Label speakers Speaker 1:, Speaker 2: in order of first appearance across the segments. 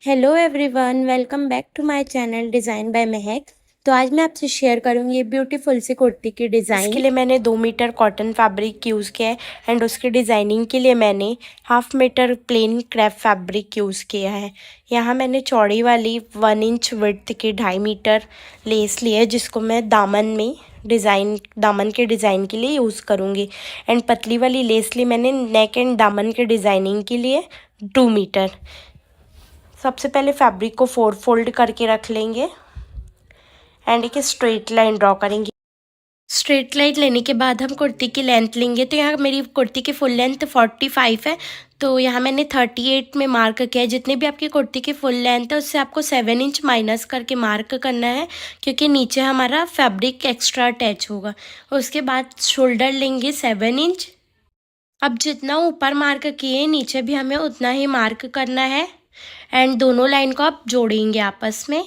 Speaker 1: Hello everyone, welcome back to my channel design by Mehak. तो आज मैं आपसे शेयर करूंगी ये ब्यूटीफुल सी कुर्ती की डिज़ाइन। इसके लिए मैंने 2 मीटर कॉटन फैब्रिक यूज़ किया है एंड उसकी डिज़ाइनिंग के लिए मैंने 1/2 metre plain crepe fabric use किया है। यहाँ मैंने चौड़ी वाली 1 इंच विड्थ की 2.5 मीटर लेस ली है, जिसको मैं दामन के डिज़ाइन के लिए यूज़ करूँगी। एंड पतली वाली लेस ली मैंने नेक एंड दामन के डिज़ाइनिंग के लिए 2 मीटर। सबसे पहले फैब्रिक को 4 फोल्ड करके रख लेंगे एंड एक स्ट्रेट लाइन ड्रॉ करेंगे। स्ट्रेट लाइन लेने के बाद हम कुर्ती की लेंथ लेंगे। तो यहाँ मेरी कुर्ती की फुल लेंथ 45 है, तो यहाँ मैंने 38 में मार्क किया है। जितनी भी आपकी कुर्ती की फुल लेंथ है उससे आपको 7 इंच माइनस करके मार्क करना है, क्योंकि नीचे हमारा फैब्रिक एक्स्ट्रा अटैच होगा। उसके बाद शोल्डर लेंगे 7 इंच। अब जितना ऊपर मार्क किए नीचे भी हमें उतना ही मार्क करना है एंड दोनों लाइन को आप जोड़ेंगे आपस में।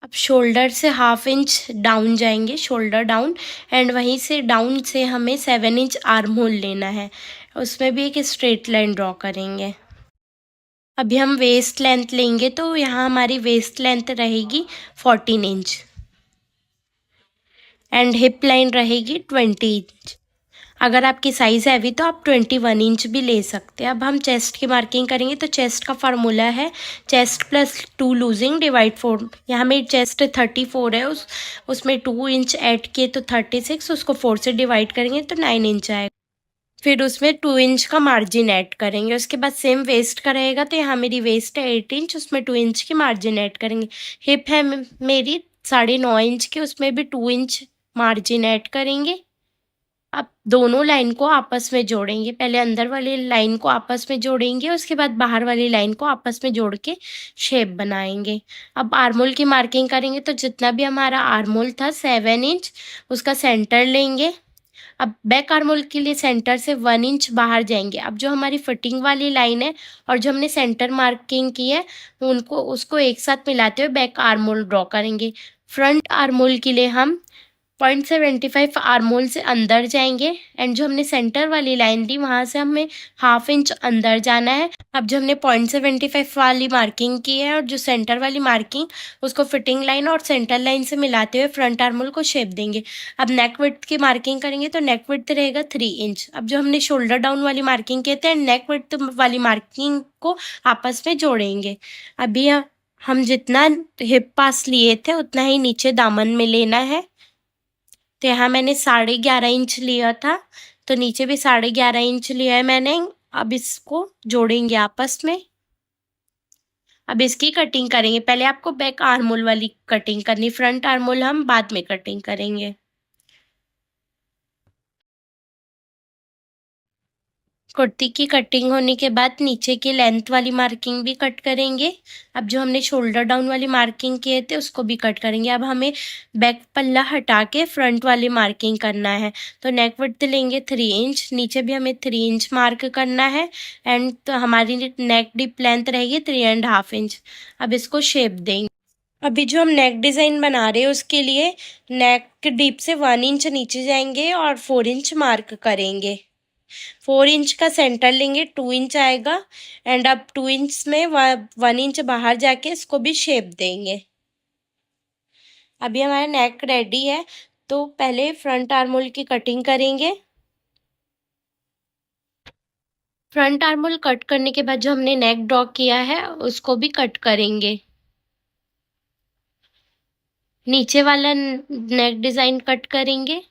Speaker 1: अब शोल्डर से 1/2 इंच डाउन जाएंगे, शोल्डर डाउन, एंड वहीं से डाउन से हमें 7 इंच आर्म होल लेना है। उसमें भी एक स्ट्रेट लाइन ड्रॉ करेंगे। अभी हम वेस्ट लेंथ लेंगे, तो यहाँ हमारी वेस्ट लेंथ रहेगी 14 इंच एंड हिप लाइन रहेगी 20 इंच। अगर आपकी साइज़ हैवी तो आप 21 इंच भी ले सकते हैं। अब हम चेस्ट की मार्किंग करेंगे, तो चेस्ट का फार्मूला है चेस्ट प्लस 2 लूजिंग डिवाइड 4। यहाँ मेरी चेस्ट 34 है, उसमें 2 इंच ऐड किए तो 36, उसको 4 से डिवाइड करेंगे तो 9 इंच आएगा। फिर उसमें 2 इंच का मार्जिन ऐड करेंगे। उसके बाद सेम वेस्ट का रहेगा, तो यहाँ मेरी वेस्ट है 8 इंच, उसमें 2 इंच की मार्जिन ऐड करेंगे। हिप है मेरी 9.5 इंच की, उसमें भी 2 इंच मार्जिन ऐड करेंगे। अब दोनों लाइन को आपस में जोड़ेंगे। पहले अंदर वाली लाइन को आपस में जोड़ेंगे, उसके बाद बाहर वाली लाइन को आपस में जोड़ के शेप बनाएंगे। अब आर्मोल की मार्किंग करेंगे, तो जितना भी हमारा आर्मोल था 7 इंच, उसका सेंटर लेंगे। अब बैक आर्मोल के लिए सेंटर से 1 इंच बाहर जाएंगे। अब जो हमारी फिटिंग वाली लाइन है और जो हमने सेंटर मार्किंग की है, उसको एक साथ मिलाते हुए बैक आर्मोल ड्रॉ करेंगे। फ्रंट आर्मोल के लिए हम 0.75 आर्मोल से अंदर जाएंगे एंड जो हमने सेंटर वाली लाइन दी वहाँ से हमें 1/2 इंच अंदर जाना है। अब जो हमने 0.75 वाली मार्किंग की है और जो सेंटर वाली मार्किंग, उसको फिटिंग लाइन और सेंटर लाइन से मिलाते हुए फ्रंट आर्मोल को शेप देंगे। अब नेक विड्थ की मार्किंग करेंगे, तो नेक विड्थ रहेगा 3 इंच। अब जो हमने शोल्डर डाउन वाली मार्किंग की थी नेक विड्थ वाली मार्किंग को आपस में जोड़ेंगे। अभी हम जितना हिप पास लिए थे उतना ही नीचे दामन में लेना है। तो यहाँ मैंने 11.5 इंच लिया था, तो नीचे भी 11.5 इंच लिया है मैंने। अब इसको जोड़ेंगे आपस में। अब इसकी कटिंग करेंगे। पहले आपको बैक आर्मोल वाली कटिंग करनी, फ्रंट आर्मोल हम बाद में कटिंग करेंगे। कुर्ती की कटिंग होने के बाद नीचे की लेंथ वाली मार्किंग भी कट करेंगे। अब जो हमने शोल्डर डाउन वाली मार्किंग किए थे उसको भी कट करेंगे। अब हमें बैक पल्ला हटा के फ्रंट वाली मार्किंग करना है। तो नेक विड्थ लेंगे 3 इंच, नीचे भी हमें 3 इंच मार्क करना है एंड तो हमारी नेक डीप लेंथ रहेगी 3.5 इंच। अब इसको शेप देंगे। अभी जो हम नेक डिज़ाइन बना रहे हैं उसके लिए नेक डीप से 1 इंच नीचे जाएंगे और 4 इंच मार्क करेंगे। 4 इंच का सेंटर लेंगे, 2 इंच आएगा एंड अब 2 इंच में 1 इंच बाहर जाके इसको भी शेप देंगे। अभी हमारा नेक रेडी है, तो पहले फ्रंट आर्मोल की कटिंग करेंगे। फ्रंट आर्मोल कट करने के बाद जो हमने नेक ड्रॉ किया है उसको भी कट करेंगे। नीचे वाला नेक डिज़ाइन कट करेंगे।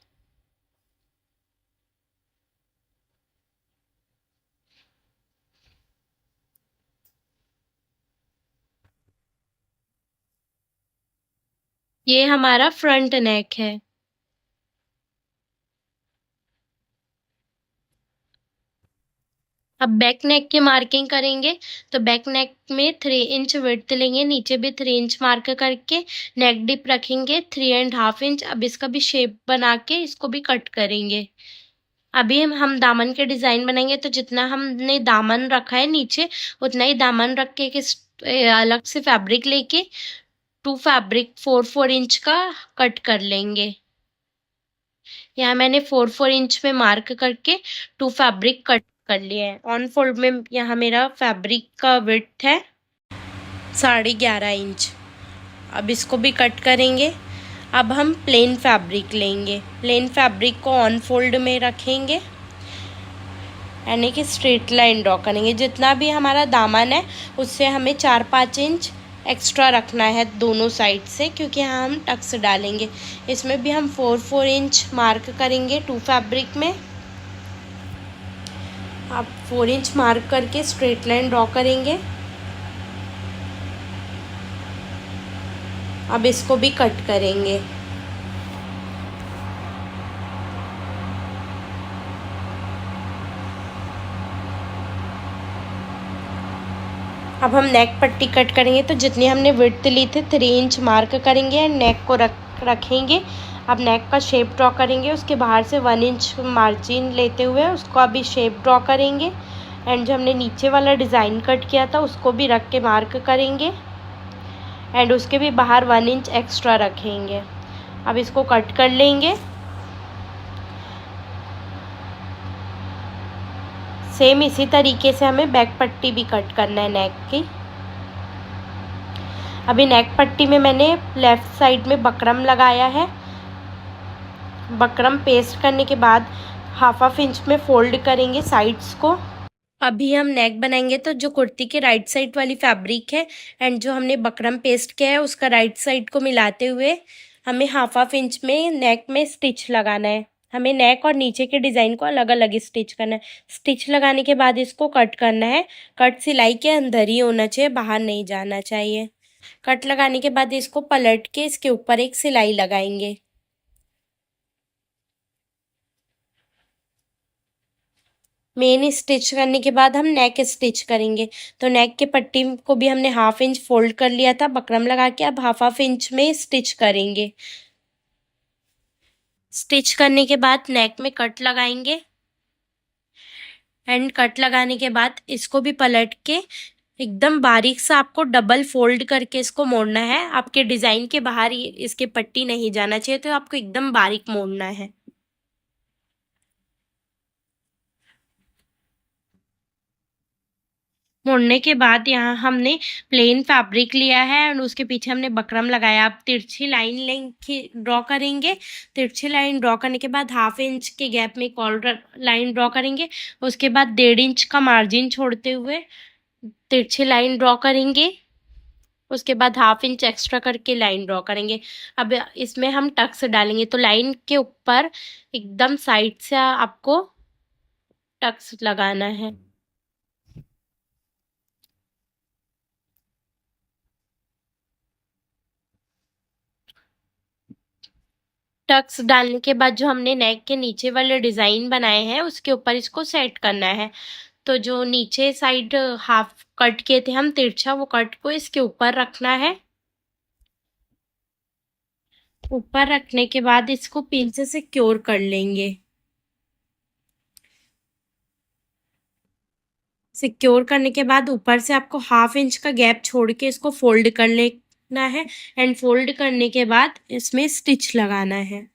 Speaker 1: ये हमारा फ्रंट नेक है। अब बैक नेक की मार्किंग करेंगे, तो बैक नेक में 3 इंच विड्थ लेंगे, नीचे भी 3 इंच मार्क करके नेक डिप रखेंगे 3.5 इंच। अब इसका भी शेप बना के इसको भी कट करेंगे। अभी हम दामन के डिज़ाइन बनाएंगे, तो जितना हमने दामन रखा है नीचे उतना ही दामन रख के अलग से फैब्रिक लेके 2 फैब्रिक 4 इंच का कट कर लेंगे। यहाँ मैंने 4 इंच में मार्क करके 2 फैब्रिक कट कर लिया है। ऑन फोल्ड में यहाँ मेरा फैब्रिक का विड्थ है 11.5 इंच। अब इसको भी कट करेंगे। अब हम प्लेन फैब्रिक लेंगे, प्लेन फैब्रिक को ऑन फोल्ड में रखेंगे, यानी कि स्ट्रेट लाइन ड्रॉ करेंगे। जितना भी हमारा दामन है उससे हमें 4-5 इंच एक्स्ट्रा रखना है दोनों साइड से, क्योंकि यहाँ हम टक्स डालेंगे। इसमें भी हम 4-4 इंच मार्क करेंगे 2 फैब्रिक में। अब 4 इंच मार्क करके स्ट्रेट लाइन ड्रॉ करेंगे। अब इसको भी कट करेंगे। अब हम नेक पट्टी कट करेंगे, तो जितनी हमने विड्थ ली थी 3 इंच मार्क करेंगे एंड नेक को रखेंगे। अब नेक का शेप ड्रॉ करेंगे, उसके बाहर से 1 इंच मार्जिन लेते हुए उसको अभी शेप ड्रॉ करेंगे। एंड जो हमने नीचे वाला डिज़ाइन कट किया था उसको भी रख के मार्क करेंगे एंड उसके भी बाहर 1 इंच एक्स्ट्रा रखेंगे। अब इसको कट कर लेंगे। सेम इसी तरीके से हमें बैक पट्टी भी कट करना है नेक की। अभी नेक पट्टी में मैंने लेफ़्ट साइड में बकरम लगाया है। बकरम पेस्ट करने के बाद 1/2 इंच में फोल्ड करेंगे साइड्स को। अभी हम नेक बनाएंगे, तो जो कुर्ती के राइट साइड वाली फैब्रिक है एंड जो हमने बकरम पेस्ट किया है उसका राइट साइड को मिलाते हुए हमें 1/2 इंच में नेक में स्टिच लगाना है। हमें नेक और नीचे के डिज़ाइन को अलग अलग स्टिच करना है। स्टिच लगाने के बाद इसको कट करना है। कट सिलाई के अंदर ही होना चाहिए, बाहर नहीं जाना चाहिए। कट लगाने के बाद इसको पलट के इसके ऊपर एक सिलाई लगाएंगे। मेन स्टिच करने के बाद हम नेक स्टिच करेंगे। तो नेक के पट्टी को भी हमने 1/2 इंच फोल्ड कर लिया था बकरम लगा के। अब 1/2 इंच में स्टिच करेंगे। स्टिच करने के बाद नेक में कट लगाएंगे एंड कट लगाने के बाद इसको भी पलट के एकदम बारीक सा आपको डबल फोल्ड करके इसको मोड़ना है। आपके डिज़ाइन के बाहर इसके पट्टी नहीं जाना चाहिए, तो आपको एकदम बारीक मोड़ना है। मोड़ने के बाद यहाँ हमने प्लेन फैब्रिक लिया है और उसके पीछे हमने बकरम लगाया। आप तिरछी लाइन ड्रॉ करेंगे। तिरछी लाइन ड्रॉ करने के बाद 1/2 इंच के गैप में एक और लाइन ड्रॉ करेंगे। उसके बाद 1.5 इंच का मार्जिन छोड़ते हुए तिरछी लाइन ड्रॉ करेंगे। उसके बाद 1/2 इंच एक्स्ट्रा करके लाइन ड्रॉ करेंगे। अब इसमें हम टक्स डालेंगे, तो लाइन के ऊपर एकदम साइड से आपको टक्स लगाना है। टक्स डालने के बाद जो हमने नेक के नीचे वाले डिज़ाइन बनाए हैं उसके ऊपर इसको सेट करना है। तो जो नीचे साइड हाफ कट किए थे हम तिरछा, वो कट को इसके ऊपर रखना है। ऊपर रखने के बाद इसको पिन से सिक्योर कर लेंगे। सिक्योर करने के बाद ऊपर से आपको 1/2 इंच का गैप छोड़ के इसको फोल्ड कर लेना है एंड फोल्ड करने के बाद इसमें स्टिच लगाना है।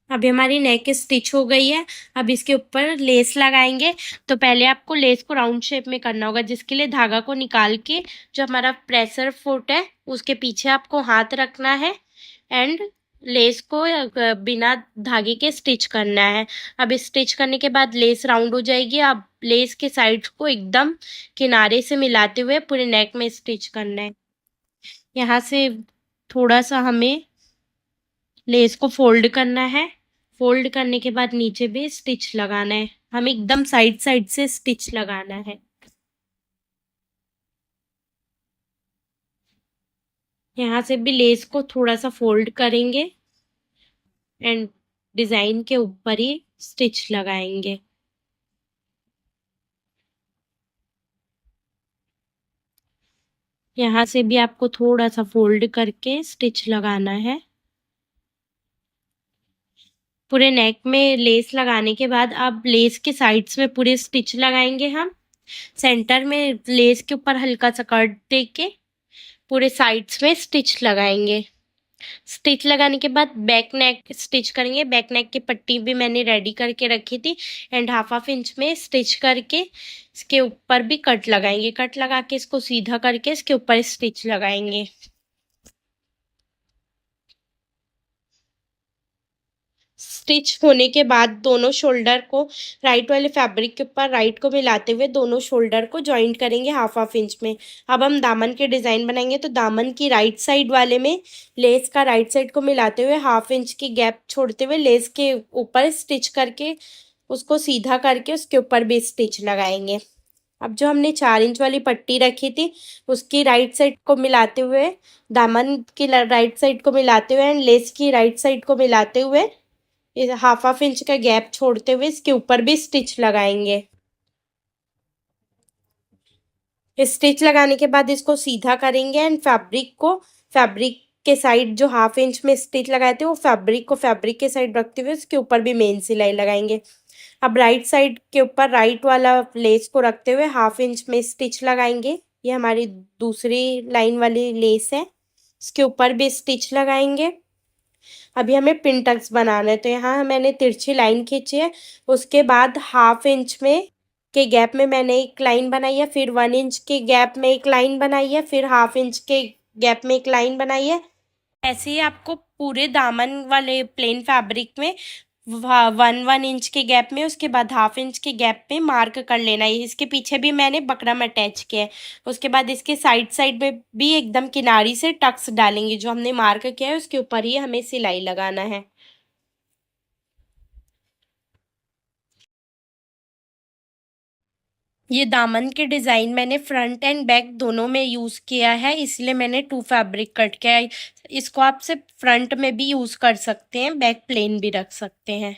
Speaker 1: अभी हमारी नेक स्टिच हो गई है। अब इसके ऊपर लेस लगाएंगे। तो पहले आपको लेस को राउंड शेप में करना होगा, जिसके लिए धागा को निकाल के जो हमारा प्रेशर फुट है उसके पीछे आपको हाथ रखना है एंड लेस को बिना धागे के स्टिच करना है। अब स्टिच करने के बाद लेस राउंड हो जाएगी। अब लेस के साइड को एकदम किनारे से मिलाते हुए पूरे नेक में स्टिच करना है। यहाँ से थोड़ा सा हमें लेस को फोल्ड करना है। फोल्ड करने के बाद नीचे भी स्टिच लगाना है। हमें एकदम साइड साइड से स्टिच लगाना है। यहाँ से भी लेस को थोड़ा सा फोल्ड करेंगे एंड डिज़ाइन के ऊपर ही स्टिच लगाएंगे। यहाँ से भी आपको थोड़ा सा फोल्ड करके स्टिच लगाना है। पूरे नेक में लेस लगाने के बाद अब लेस के साइड्स में पूरे स्टिच लगाएंगे हम। सेंटर में लेस के ऊपर हल्का सा कट दे के पूरे साइड्स में स्टिच लगाएंगे। स्टिच लगाने के बाद बैक नेक स्टिच करेंगे। बैक नेक की पट्टी भी मैंने रेडी करके रखी थी एंड हाफ इंच में स्टिच करके इसके ऊपर भी कट लगाएंगे। कट लगा के इसको सीधा करके इसके ऊपर स्टिच लगाएंगे। स्टिच होने के बाद दोनों शोल्डर को राइट वाले फैब्रिक के ऊपर राइट को मिलाते हुए दोनों शोल्डर को जॉइंट करेंगे हाफ इंच में। अब हम दामन के डिज़ाइन बनाएंगे तो दामन की राइट साइड वाले में लेस का राइट साइड को मिलाते हुए हाफ इंच की गैप छोड़ते हुए लेस के ऊपर स्टिच करके उसको सीधा करके उसके ऊपर भी स्टिच लगाएंगे। अब जो हमने 4 इंच वाली पट्टी रखी थी उसकी राइट साइड को मिलाते हुए दामन की राइट साइड को मिलाते हुए एंड लेस की राइट साइड को मिलाते हुए हाफ इंच का गैप छोड़ते हुए इसके ऊपर भी स्टिच लगाएंगे। स्टिच लगाने के बाद इसको सीधा करेंगे एंड फैब्रिक के साइड जो हाफ इंच में स्टिच लगाए थे वो फैब्रिक के साइड रखते हुए उसके ऊपर भी मेन सिलाई लगाएंगे। अब राइट साइड के ऊपर राइट वाला लेस को रखते हुए हाफ इंच में स्टिच लगाएंगे। ये हमारी दूसरी लाइन वाली लेस है, इसके ऊपर भी स्टिच लगाएंगे। अभी हमें पिन टक्स बनाना है तो यहाँ मैंने तिरछी लाइन खींची है। उसके बाद हाफ इंच में के गैप में मैंने एक लाइन बनाई है, फिर 1 इंच के गैप में एक लाइन बनाई है, फिर हाफ इंच के गैप में एक लाइन बनाई है। ऐसे ही आपको पूरे दामन वाले प्लेन फैब्रिक में 1 इंच के गैप में उसके बाद हाफ इंच के गैप में मार्क कर लेना है। इसके पीछे भी मैंने बकरम अटैच किया है। उसके बाद इसके साइड साइड में भी एकदम किनारी से टक्स डालेंगे। जो हमने मार्क किया है उसके ऊपर ही हमें सिलाई लगाना है। ये दामन के डिज़ाइन मैंने फ्रंट एंड बैक दोनों में यूज़ किया है, इसलिए मैंने 2 फैब्रिक कट किया है। इसको आप सिर्फ फ्रंट में भी यूज़ कर सकते हैं, बैक प्लेन भी रख सकते हैं।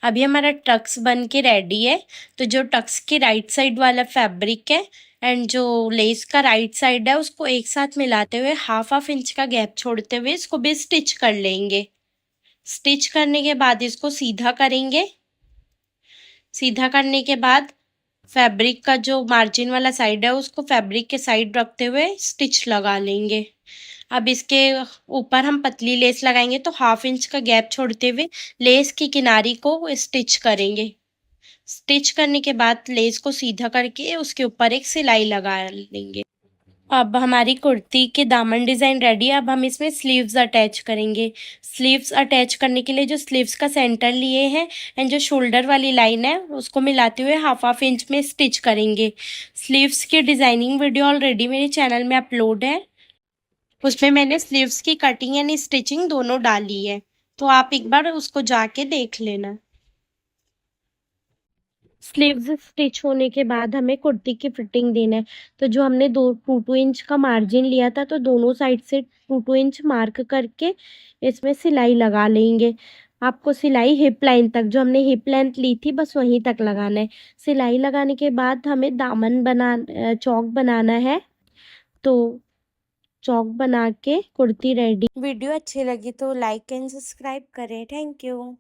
Speaker 1: अभी हमारा टक्स बन के रेडी है। तो जो टक्स की राइट साइड वाला फैब्रिक है एंड जो लेस का राइट साइड है उसको एक साथ मिलाते हुए हाफ इंच का गैप छोड़ते हुए इसको भी स्टिच कर लेंगे। स्टिच करने के बाद इसको सीधा करेंगे। सीधा करने के बाद फैब्रिक का जो मार्जिन वाला साइड है उसको फैब्रिक के साइड रखते हुए स्टिच लगा लेंगे। अब इसके ऊपर हम पतली लेस लगाएंगे तो हाफ इंच का गैप छोड़ते हुए लेस की किनारी को स्टिच करेंगे। स्टिच करने के बाद लेस को सीधा करके उसके ऊपर एक सिलाई लगा लेंगे। अब हमारी कुर्ती के दामन डिज़ाइन रेडी है। अब हम इसमें स्लीव्स अटैच करेंगे। स्लीव्स अटैच करने के लिए जो स्लीव्स का सेंटर लिए हैं एंड जो शोल्डर वाली लाइन है उसको मिलाते हुए हाफ इंच में स्टिच करेंगे। स्लीव्स की डिज़ाइनिंग वीडियो ऑलरेडी मेरे चैनल में अपलोड है, उसमें मैंने स्लीव्स की कटिंग एंड स्टिचिंग दोनों डाली है, तो आप एक बार उसको जाके देख लेना। स्लीव्स स्टिच होने के बाद हमें कुर्ती की फिटिंग देना है। तो जो हमने 2-2 इंच का मार्जिन लिया था तो दोनों साइड से 2-2 इंच मार्क करके इसमें सिलाई लगा लेंगे। आपको सिलाई हिप लाइन तक, जो हमने हिप लेंथ ली थी बस वहीं तक लगाना है। सिलाई लगाने के बाद हमें दामन चौक बनाना है। तो चौक बना के कुर्ती रेडी। वीडियो अच्छी लगी तो लाइक एंड सब्सक्राइब करें। Thank you.